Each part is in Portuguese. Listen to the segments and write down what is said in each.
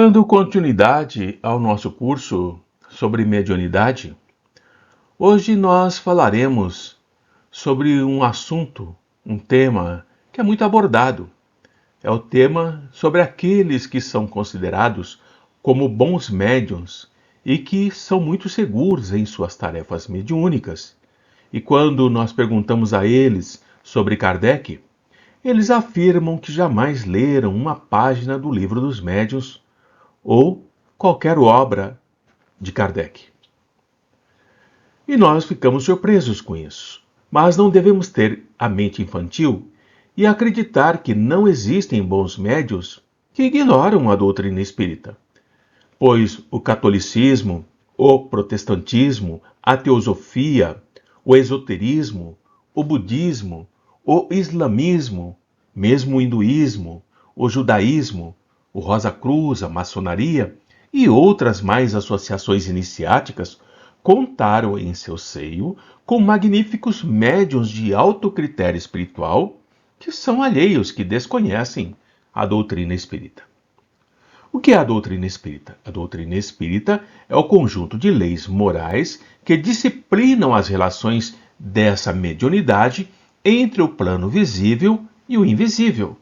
Dando continuidade ao nosso curso sobre mediunidade, hoje nós falaremos sobre um assunto, um tema que é muito abordado. É o tema sobre aqueles que são considerados como bons médiuns e que são muito seguros em suas tarefas mediúnicas. E quando nós perguntamos a eles sobre Kardec, eles afirmam que jamais leram uma página do Livro dos Médiuns ou qualquer obra de Kardec. E nós ficamos surpresos com isso. Mas não devemos ter a mente infantil e acreditar que não existem bons médios que ignoram a doutrina espírita, pois o catolicismo, o protestantismo, a teosofia, o esoterismo, o budismo, o islamismo, mesmo o hinduísmo, o judaísmo, o Rosa Cruz, a maçonaria e outras mais associações iniciáticas contaram em seu seio com magníficos médiuns de alto critério espiritual que são alheios, que desconhecem a doutrina espírita. O que é a doutrina espírita? A doutrina espírita é o conjunto de leis morais que disciplinam as relações dessa mediunidade entre o plano visível e o invisível,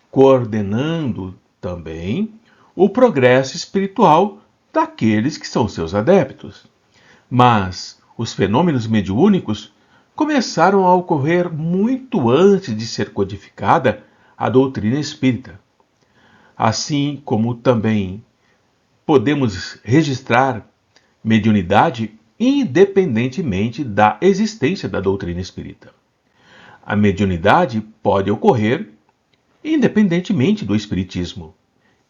coordenando também o progresso espiritual daqueles que são seus adeptos. Mas os fenômenos mediúnicos começaram a ocorrer muito antes de ser codificada a doutrina espírita. Assim como também podemos registrar mediunidade independentemente da existência da doutrina espírita. A mediunidade pode ocorrer independentemente do espiritismo.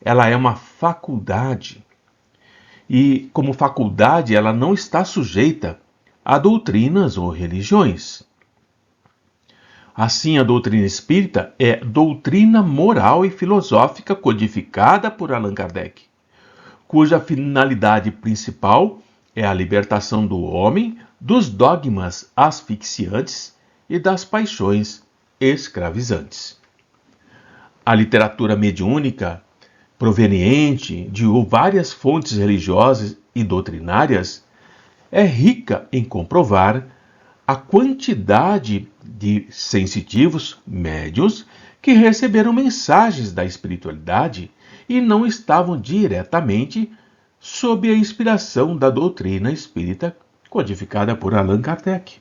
Ela é uma faculdade. E, como faculdade, ela não está sujeita a doutrinas ou religiões. Assim, a doutrina espírita é doutrina moral e filosófica codificada por Allan Kardec, cuja finalidade principal é a libertação do homem dos dogmas asfixiantes e das paixões escravizantes. A literatura mediúnica, proveniente de várias fontes religiosas e doutrinárias, é rica em comprovar a quantidade de sensitivos médiuns que receberam mensagens da espiritualidade e não estavam diretamente sob a inspiração da doutrina espírita codificada por Allan Kardec.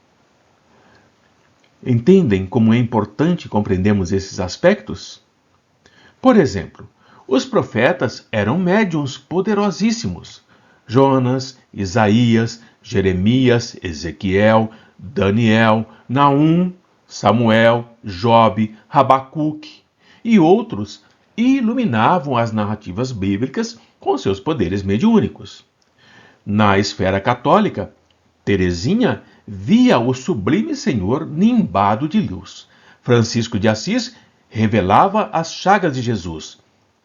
Entendem como é importante compreendermos esses aspectos? Por exemplo, os profetas eram médiuns poderosíssimos. Jonas, Isaías, Jeremias, Ezequiel, Daniel, Naum, Samuel, Jobe, Rabacuque e outros iluminavam as narrativas bíblicas com seus poderes mediúnicos. Na esfera católica, Teresinha via o sublime Senhor nimbado de luz. Francisco de Assis revelava as chagas de Jesus.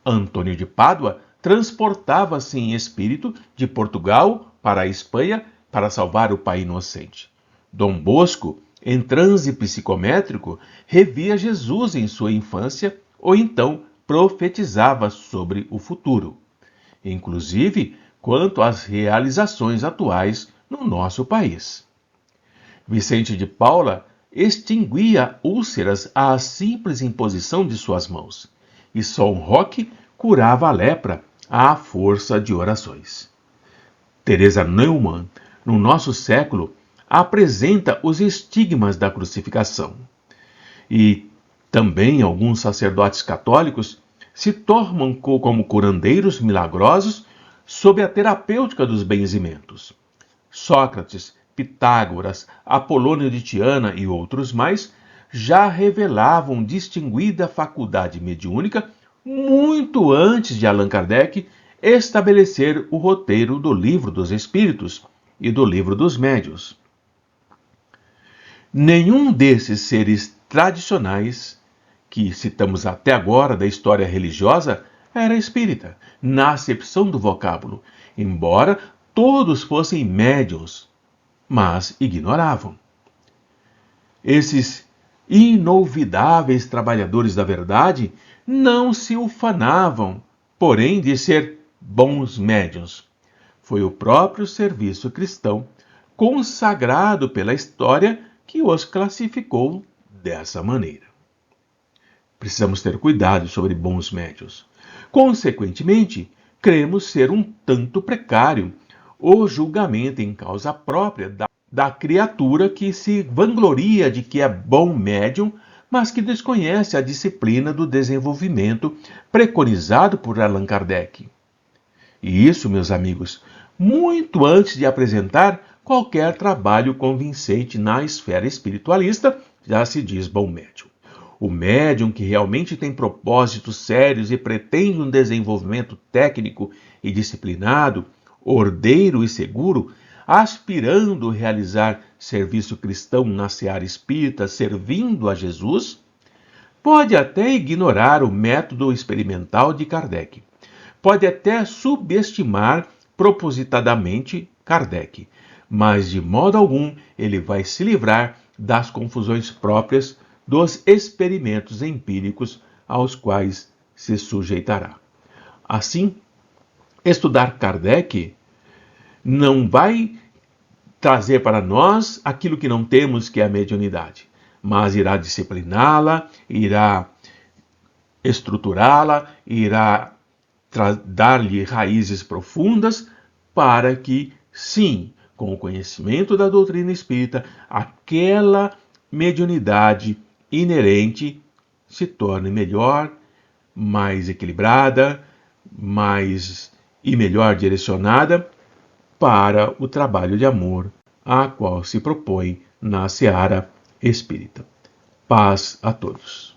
Antônio de Pádua transportava-se em espírito de Portugal para a Espanha para salvar o Pai Inocente. Dom Bosco, em transe psicométrico, revia Jesus em sua infância ou então profetizava sobre o futuro, inclusive quanto às realizações atuais no nosso país. Vicente de Paula extinguia úlceras à simples imposição de suas mãos, e São Roque curava a lepra à força de orações. Teresa Neumann, no nosso século, apresenta os estigmas da crucificação. E também alguns sacerdotes católicos se tornam como curandeiros milagrosos sob a terapêutica dos benzimentos. Sócrates, Pitágoras, Apolônio de Tiana e outros mais já revelavam distinguida faculdade mediúnica muito antes de Allan Kardec estabelecer o roteiro do Livro dos Espíritos e do Livro dos Médiuns. Nenhum desses seres tradicionais que citamos até agora da história religiosa era espírita, na acepção do vocábulo, embora todos fossem médiuns, mas ignoravam. Esses inolvidáveis trabalhadores da verdade não se ufanavam, porém, de ser bons médiuns. Foi o próprio serviço cristão, consagrado pela história, que os classificou dessa maneira. Precisamos ter cuidado sobre bons médiuns. Consequentemente, cremos ser um tanto precário o julgamento em causa própria da criatura que se vangloria de que é bom médium, mas que desconhece a disciplina do desenvolvimento preconizado por Allan Kardec. E isso, meus amigos, muito antes de apresentar qualquer trabalho convincente na esfera espiritualista, já se diz bom médium. O médium que realmente tem propósitos sérios e pretende um desenvolvimento técnico e disciplinado, ordeiro e seguro, aspirando a realizar serviço cristão na seara espírita, servindo a Jesus, pode até ignorar o método experimental de Kardec. Pode até subestimar propositadamente Kardec, mas de modo algum ele vai se livrar das confusões próprias dos experimentos empíricos aos quais se sujeitará. Assim, estudar Kardec não vai trazer para nós aquilo que não temos, que é a mediunidade, mas irá discipliná-la, irá estruturá-la, irá dar-lhe raízes profundas para que, sim, com o conhecimento da doutrina espírita, aquela mediunidade inerente se torne melhor, mais equilibrada, mais e melhor direcionada para o trabalho de amor a qual se propõe na seara espírita. Paz a todos.